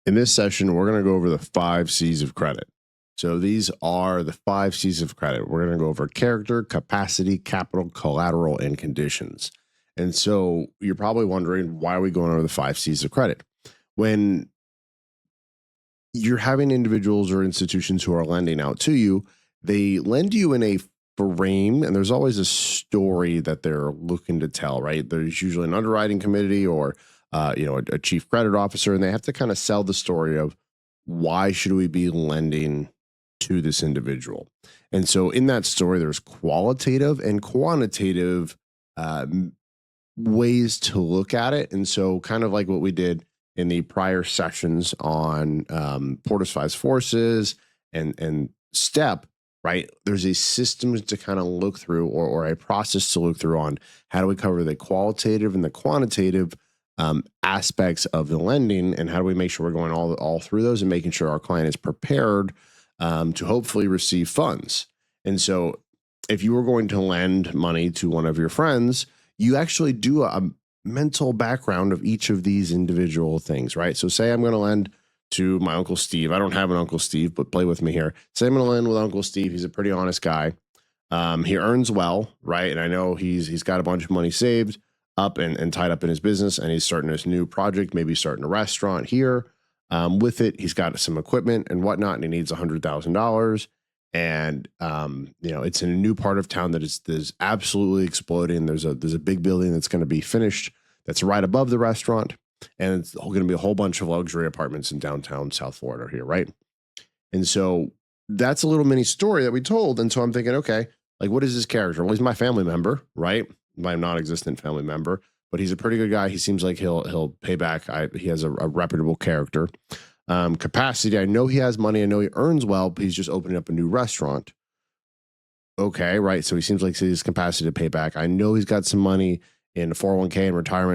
In this session, we're going to go over the 5 C's of credit. So these are the 5 C's of credit. We're going to go over character, capacity, capital, collateral, and conditions. And so you're probably wondering, why are we going over the 5 C's of credit? When you're having individuals or institutions who are lending out to you, they lend you in a frame, and there's always a story that they're looking to tell, right? There's usually an underwriting committee or a chief credit officer, and they have to kind of sell the story of why should we be lending to this individual. And so in that story, there's qualitative and quantitative uh, ways to look at it. And so kind of like what we did in the prior sessions on Porter's Five Forces and STEP, right? There's a system to kind of look through or a process to look through on how do we cover the qualitative and the quantitative aspects of the lending, and how do we make sure we're going all through those and making sure our client is prepared to hopefully receive funds. And so if you were going to lend money to one of your friends, you actually do a mental background of each of these individual things, right? So say I'm going to lend to my Uncle Steve. I don't have an Uncle Steve, but play with me here. Say I'm going to lend with Uncle Steve. He's a pretty honest guy. He earns well, right? And I know he's got a bunch of money saved up and tied up in his business, and he's starting this new project, maybe starting a restaurant here. With it, he's got some equipment and whatnot, and he needs $100,000. And it's in a new part of town that is absolutely exploding. There's a big building that's going to be finished that's right above the restaurant, and it's going to be a whole bunch of luxury apartments in downtown South Florida here, right? And so that's a little mini story that we told. And so I'm thinking, okay, like, what is his character? Well, he's my family member, right? My non-existent family member, but he's a pretty good guy. He seems like he'll pay back. He has a reputable character. Capacity, I know he has money. I know he earns well, but he's just opening up a new restaurant. Okay, right. So he seems like he has capacity to pay back. I know he's got some money in 401k and retirement